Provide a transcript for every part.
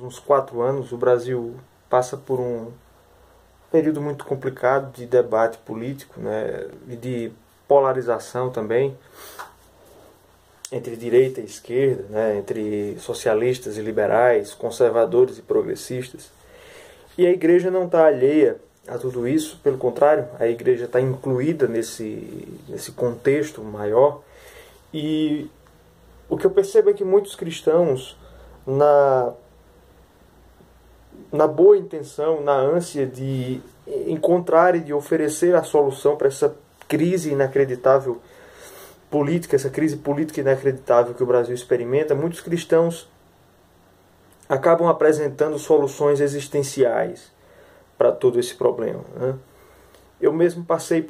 uns 4 anos, o Brasil passa por um período muito complicado de debate político, né, e de polarização também, entre direita e esquerda, né, entre socialistas e liberais, conservadores e progressistas. E a igreja não está alheia a tudo isso, pelo contrário, a igreja está incluída nesse contexto maior. E o que eu percebo é que muitos cristãos, na boa intenção, na ânsia de encontrar e de oferecer a solução para essa crise inacreditável política, essa crise política inacreditável que o Brasil experimenta, muitos cristãos acabam apresentando soluções existenciais para todo esse problema, né? Eu mesmo passei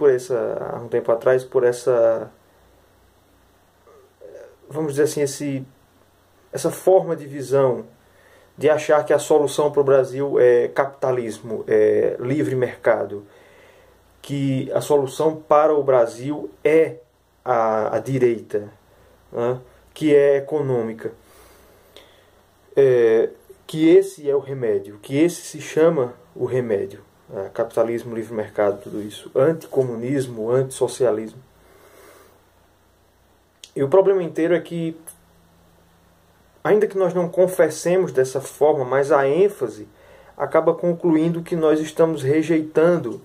há um tempo atrás, por essa, vamos dizer assim, essa forma de visão, de achar que a solução para o Brasil é capitalismo, é livre mercado, que a solução para o Brasil é a direita, né? Que é econômica, que esse é o remédio, que esse se chama o remédio, capitalismo, livre mercado, tudo isso, anticomunismo, antissocialismo. E o problema inteiro é que, ainda que nós não confessemos dessa forma, mas a ênfase acaba concluindo que nós estamos rejeitando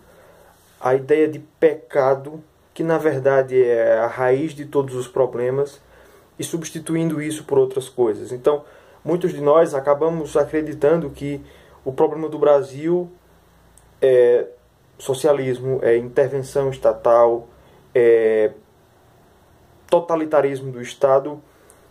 a ideia de pecado, que na verdade é a raiz de todos os problemas, e substituindo isso por outras coisas. Então, muitos de nós acabamos acreditando que o problema do Brasil é socialismo, é intervenção estatal, é totalitarismo do Estado,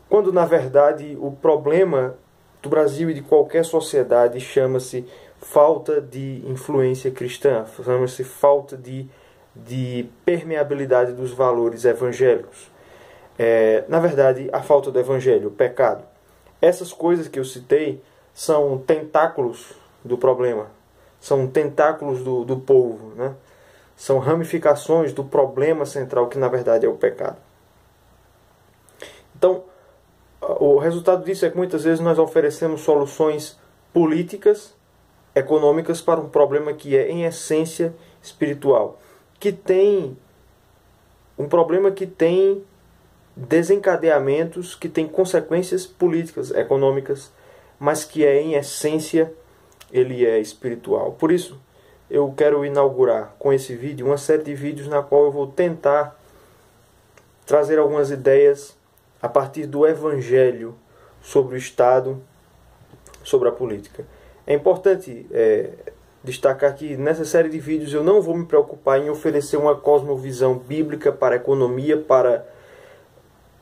quando na verdade o problema do Brasil e de qualquer sociedade chama-se falta de influência cristã, chama-se falta de permeabilidade dos valores evangélicos. Na verdade, a falta do evangelho, o pecado. Essas coisas que eu citei são tentáculos do problema, são tentáculos do povo, né? São ramificações do problema central, que na verdade é o pecado. Então, o resultado disso é que muitas vezes nós oferecemos soluções políticas, econômicas para um problema que é, em essência, espiritual. Um problema que tem desencadeamentos, que tem consequências políticas, econômicas, mas que é, em essência, ele é espiritual. Por isso, eu quero inaugurar com esse vídeo uma série de vídeos na qual eu vou tentar trazer algumas ideias a partir do Evangelho sobre o Estado, sobre a política. É importante destacar que nessa série de vídeos eu não vou me preocupar em oferecer uma cosmovisão bíblica para a economia, para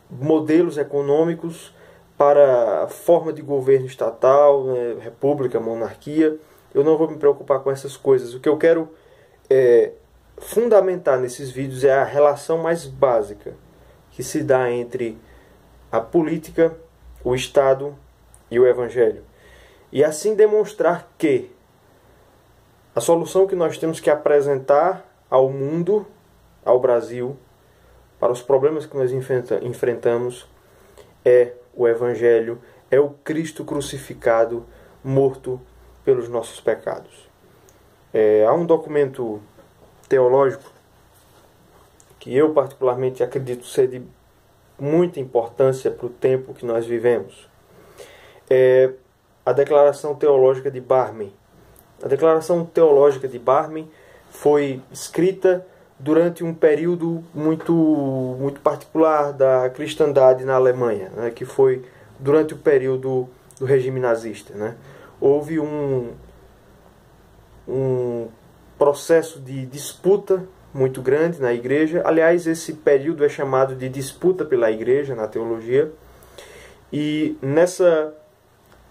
modelos econômicos, para a forma de governo estatal, né, república, monarquia. Eu não vou me preocupar com essas coisas. O que eu quero fundamentar nesses vídeos é a relação mais básica que se dá entre a política, o Estado e o Evangelho. E assim demonstrar que a solução que nós temos que apresentar ao mundo, ao Brasil, para os problemas que nós enfrentamos, é o Evangelho, é o Cristo crucificado, morto pelos nossos pecados. Há um documento teológico que eu particularmente acredito ser de muita importância para o tempo que nós vivemos. A Declaração Teológica de Barmen. A Declaração Teológica de Barmen foi escrita durante um período muito particular da cristandade na Alemanha, né, que foi durante o período do regime nazista, né. Houve um processo de disputa muito grande na igreja. Aliás, esse período é chamado de disputa pela igreja na teologia. E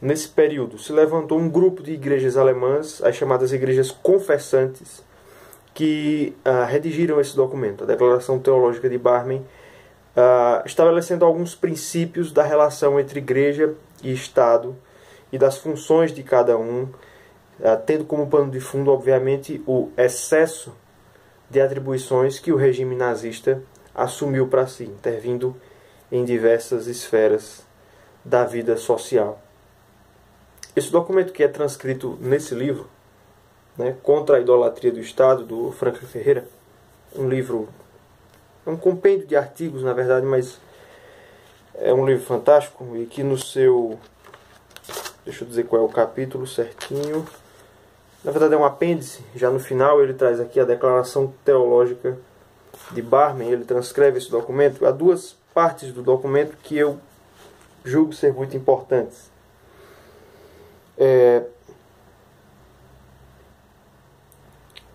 nesse período se levantou um grupo de igrejas alemãs, as chamadas igrejas confessantes, que redigiram esse documento, a Declaração Teológica de Barmen, estabelecendo alguns princípios da relação entre igreja e Estado e das funções de cada um, tendo como pano de fundo, obviamente, o excesso de atribuições que o regime nazista assumiu para si, intervindo em diversas esferas da vida social. Esse documento que é transcrito nesse livro, né, Contra a Idolatria do Estado, do Franklin Ferreira, um livro, é um compêndio de artigos, na verdade, mas é um livro fantástico e que no seu, deixa eu dizer qual é o capítulo certinho, na verdade é um apêndice, já no final ele traz aqui a declaração teológica de Barmen, ele transcreve esse documento. Há duas partes do documento que eu julgo ser muito importantes.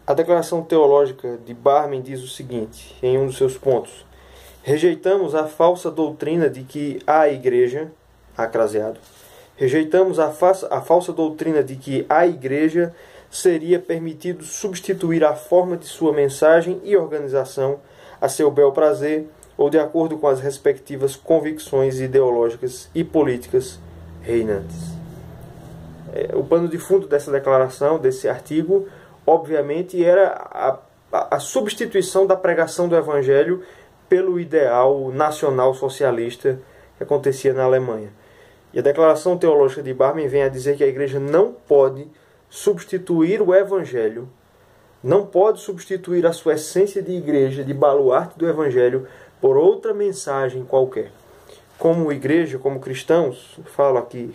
A declaração teológica de Barmen diz o seguinte, em um dos seus pontos: rejeitamos a falsa doutrina de que a igreja, acraseado, rejeitamos a falsa doutrina de que a igreja seria permitido substituir a forma de sua mensagem e organização a seu bel prazer ou de acordo com as respectivas convicções ideológicas e políticas reinantes. O pano de fundo dessa declaração, desse artigo, obviamente, era a substituição da pregação do Evangelho pelo ideal nacional socialista que acontecia na Alemanha. E a declaração teológica de Barmen vem a dizer que a igreja não pode substituir o Evangelho, não pode substituir a sua essência de igreja, de baluarte do Evangelho, por outra mensagem qualquer. Como igreja, como cristãos, falo aqui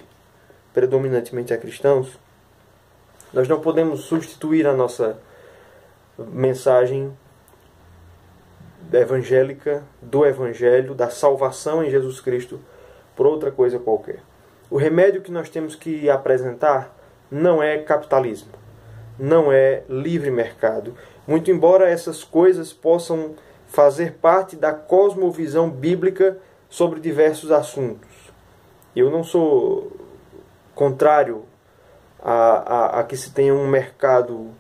predominantemente a cristãos, nós não podemos substituir a nossa mensagem evangélica, do Evangelho, da salvação em Jesus Cristo, por outra coisa qualquer. O remédio que nós temos que apresentar não é capitalismo, não é livre mercado, muito embora essas coisas possam fazer parte da cosmovisão bíblica sobre diversos assuntos. Eu não sou contrário a que se tenha um mercado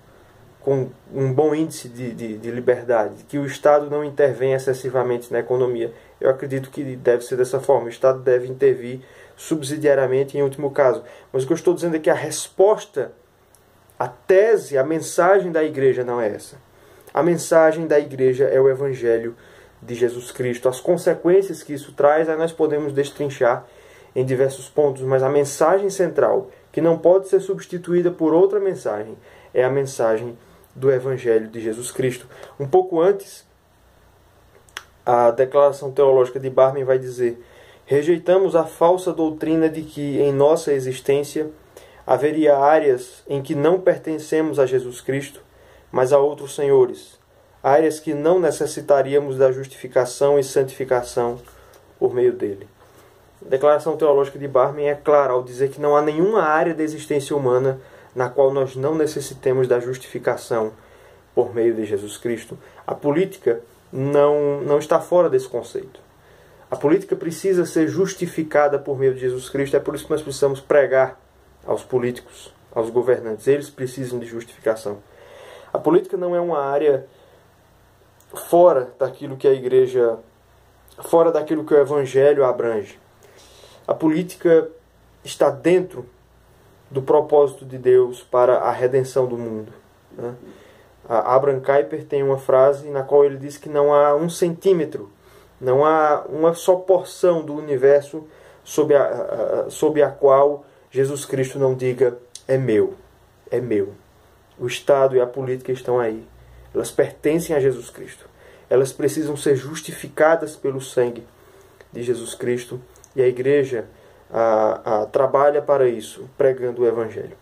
com um bom índice de liberdade, que o Estado não intervenha excessivamente na economia. Eu acredito que deve ser dessa forma. O Estado deve intervir subsidiariamente em último caso. Mas o que eu estou dizendo é que a resposta, a tese, a mensagem da igreja não é essa. A mensagem da igreja é o Evangelho de Jesus Cristo. As consequências que isso traz, aí nós podemos destrinchar em diversos pontos, mas a mensagem central, que não pode ser substituída por outra mensagem, é a mensagem do Evangelho de Jesus Cristo. Um pouco antes, a declaração teológica de Barmen vai dizer: rejeitamos a falsa doutrina de que em nossa existência haveria áreas em que não pertencemos a Jesus Cristo, mas a outros senhores, áreas que não necessitaríamos da justificação e santificação por meio dele. A declaração teológica de Barmen é clara ao dizer que não há nenhuma área da existência humana na qual nós não necessitemos da justificação por meio de Jesus Cristo. A política não está fora desse conceito. A política precisa ser justificada por meio de Jesus Cristo. É por isso que nós precisamos pregar aos políticos, aos governantes. Eles precisam de justificação. A política não é uma área fora daquilo que a igreja, fora daquilo que o Evangelho abrange. A política está dentro do propósito de Deus para a redenção do mundo. Abraham Kuyper tem uma frase na qual ele diz que não há 1 centímetro, não há uma só porção do universo sob a qual Jesus Cristo não diga: é meu, é meu. O Estado e a política estão aí. Elas pertencem a Jesus Cristo. Elas precisam ser justificadas pelo sangue de Jesus Cristo. E a igreja trabalha para isso, pregando o Evangelho.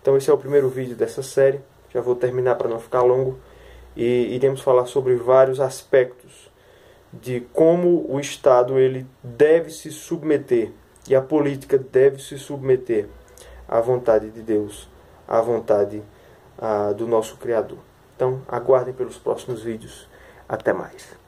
Então esse é o primeiro vídeo dessa série. Já vou terminar para não ficar longo. E iremos falar sobre vários aspectos de como o Estado ele deve se submeter e a política deve se submeter à vontade de Deus, à vontade do nosso Criador. Então aguardem pelos próximos vídeos. Até mais.